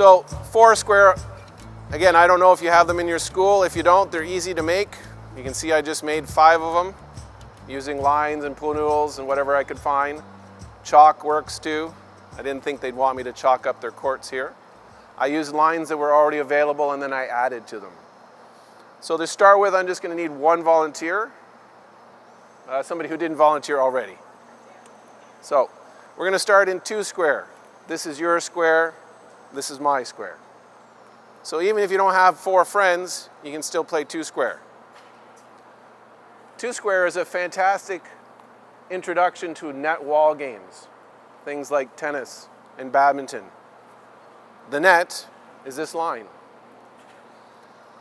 So Foursquare, again, I don't know if you have them in your school. If you don't, they're easy to make. You can see I just made 5 of them using lines and pool noodles and whatever I could find. Chalk works too. I didn't think they'd want me to chalk up their courts here. I used lines that were already available and then I added to them. So to start with, I'm just going to need one volunteer, somebody who didn't volunteer already. So we're going to start in 2 square. This is your square, this is my square. So even if you don't have 4 friends, you can still play 2 square. 2 square is a fantastic introduction to net wall games, things like tennis and badminton. The net is this line.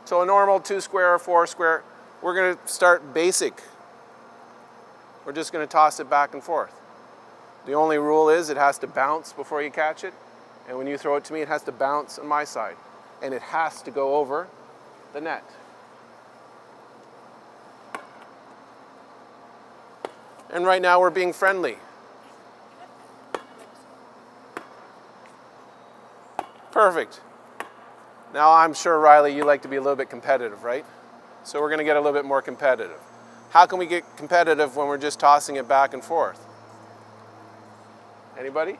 So a normal 2 square or 4 square, we're going to start basic. We're just going to toss it back and forth. The only rule is it has to bounce before you catch it, and when you throw it to me, it has to bounce on my side, and it has to go over the net. And right now we're being friendly. Perfect. Now I'm sure, Riley, you like to be a little bit competitive, right? So we're going to get a little bit more competitive. How can we get competitive when we're just tossing it back and forth? Anybody?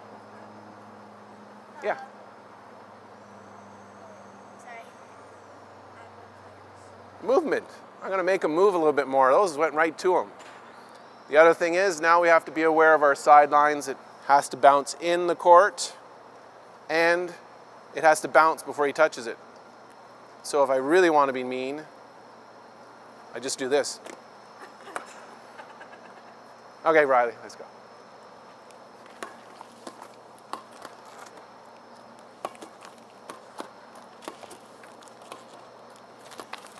Yeah. Sorry. Movement. I'm going to make them move a little bit more. Those went right to them. The other thing is now we have to be aware of our sidelines. It has to bounce in the court and it has to bounce before he touches it. So if I really want to be mean, I just do this. Okay, Riley, let's go.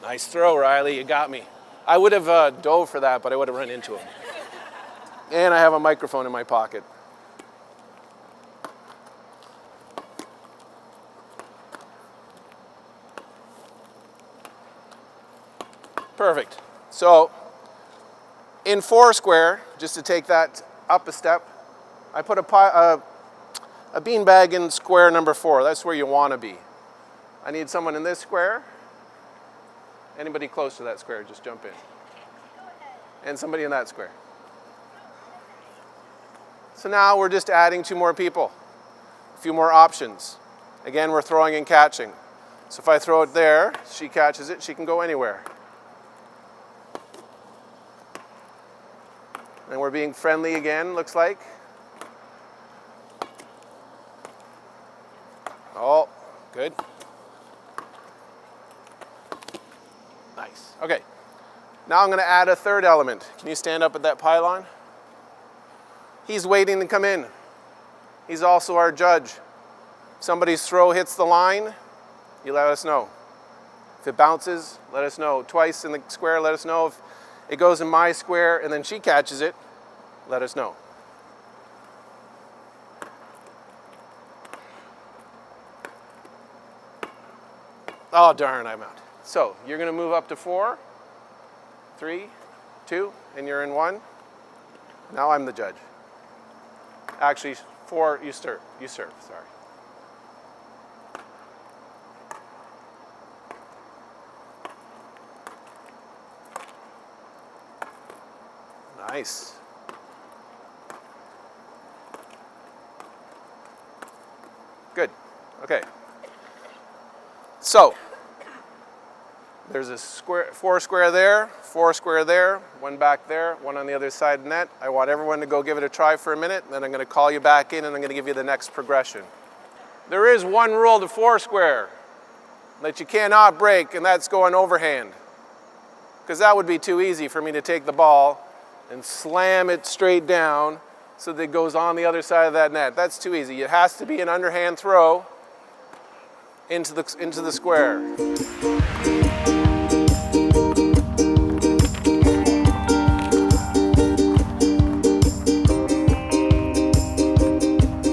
Nice throw, Riley, you got me. I would have dove for that, but I would have run into him. And I have a microphone in my pocket. Perfect. So in Foursquare, just to take that up a step, I put a beanbag in square number 4. That's where you want to be. I need someone in this square. Anybody close to that square, just jump in. And somebody in that square. So now we're just adding 2 more people, a few more options. Again, we're throwing and catching. So if I throw it there, she catches it, she can go anywhere. And we're being friendly again, looks like. Oh, good. Nice. Okay. Now I'm going to add a 3rd element. Can you stand up at that pylon? He's waiting to come in. He's also our judge. If somebody's throw hits the line, you let us know. If it bounces, let us know. Twice in the square, let us know. If it goes in my square and then she catches it, let us know. Oh, darn, I'm out. So you're going to move up to 4, 3, 2, and you're in 1. Now I'm the judge. Actually, 4, you serve, sorry. Nice. Good. Okay. So there's a square, 4 square there, 4 square there, 1 back there, 1 on the other side of the net. I want everyone to go give it a try for a minute, then I'm going to call you back in and I'm going to give you the next progression. There is one rule to 4 square that you cannot break, and that's going overhand. Because that would be too easy for me to take the ball and slam it straight down so that it goes on the other side of that net. That's too easy. It has to be an underhand throw into the square.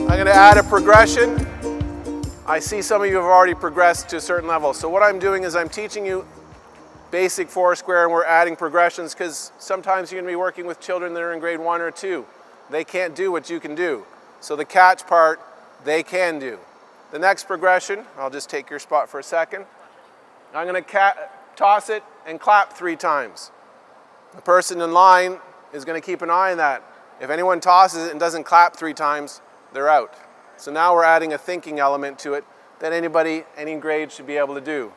I'm going to add a progression. I see some of you have already progressed to a certain level. So what I'm doing is I'm teaching you basic 4 square and we're adding progressions because sometimes you're going to be working with children that are in grade 1 or 2. They can't do what you can do. So the catch part, they can do. The next progression, I'll just take your spot for a second. I'm going to toss it and clap 3 times. The person in line is going to keep an eye on that. If anyone tosses it and doesn't clap 3 times, they're out. So now we're adding a thinking element to it that anybody, any grade should be able to do.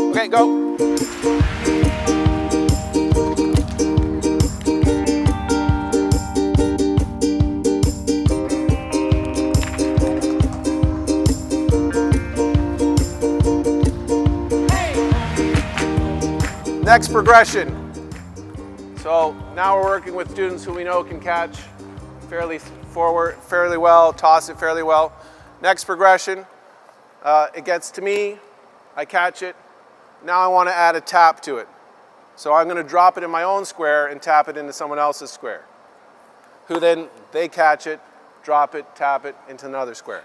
Okay, go. Next progression. So now we're working with students who we know can catch fairly well, toss it fairly well. Next progression, it gets to me, I catch it. Now I want to add a tap to it. So I'm going to drop it in my own square and tap it into someone else's square, who then they catch it, drop it, tap it into another square.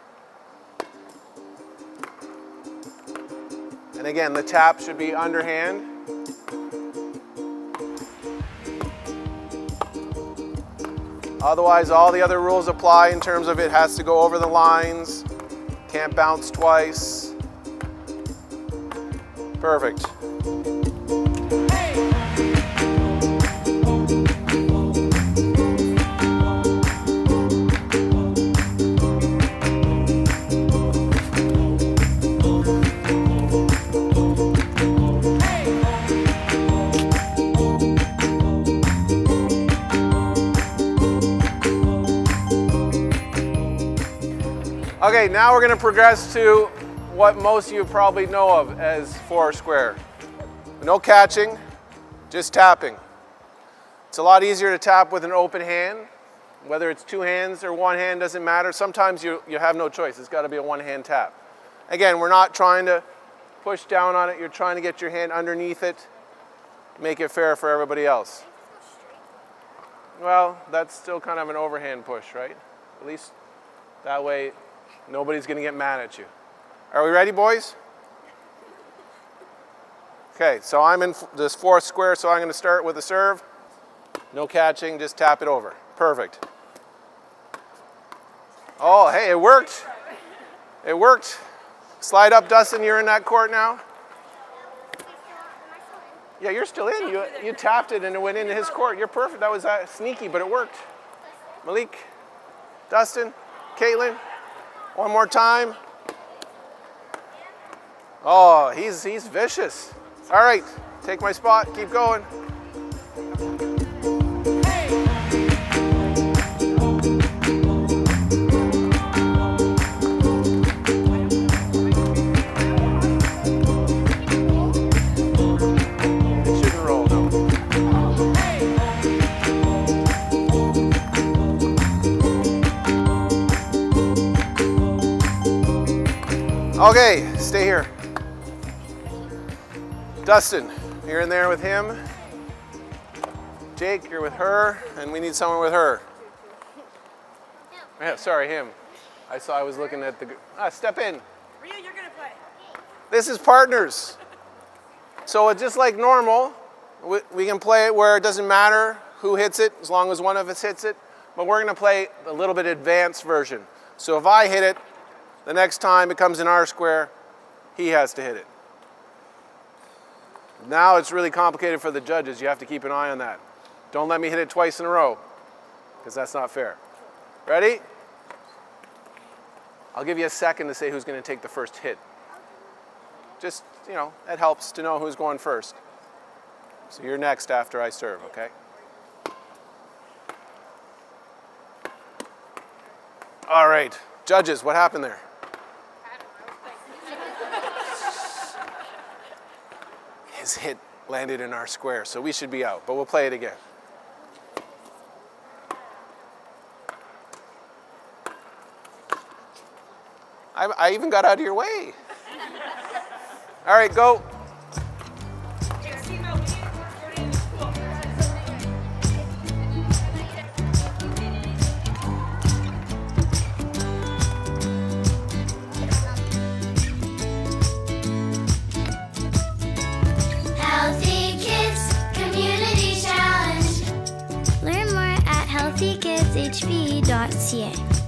And again, the tap should be underhand. Otherwise, all the other rules apply in terms of it has to go over the lines, can't bounce twice. Perfect. Okay, now we're going to progress to what most of you probably know of as 4 square. No catching, just tapping. It's a lot easier to tap with an open hand. Whether it's 2 hands or 1 hand, doesn't matter. Sometimes you have no choice. It's got to be a 1-hand tap. Again, we're not trying to push down on it. You're trying to get your hand underneath it, make it fair for everybody else. Well, that's still kind of an overhand push, right? At least that way nobody's going to get mad at you. Are we ready, boys? Okay, so I'm in this 4th square, so I'm going to start with a serve. No catching, just tap it over. Perfect. Oh, hey, it worked. It worked. Slide up, Dustin, you're in that court now. Yeah, you're still in. You tapped it and it went into his court. You're perfect. That was sneaky, but it worked. Malik, Dustin, Caitlin, one more time. Oh, he's vicious. All right, take my spot, keep going. It shouldn't roll, no. Okay, stay here. Dustin, you're in there with him. Jake, you're with her, and we need someone with her. Yeah, sorry, him. I was looking at the... step in. Ria, you're gonna play. This is partners. So it's just like normal. We can play it where it doesn't matter who hits it, as long as one of us hits it. But we're gonna play a little bit advanced version. So if I hit it, the next time it comes in our square, he has to hit it. Now it's really complicated for the judges. You have to keep an eye on that. Don't let me hit it twice in a row, because that's not fair. Ready? I'll give you a second to say who's going to take the first hit. Just, it helps to know who's going first. So you're next after I serve, okay? All right. Judges, what happened there? His hit landed in our square, so we should be out, but we'll play it again. I even got out of your way. All right, go. shb.ca.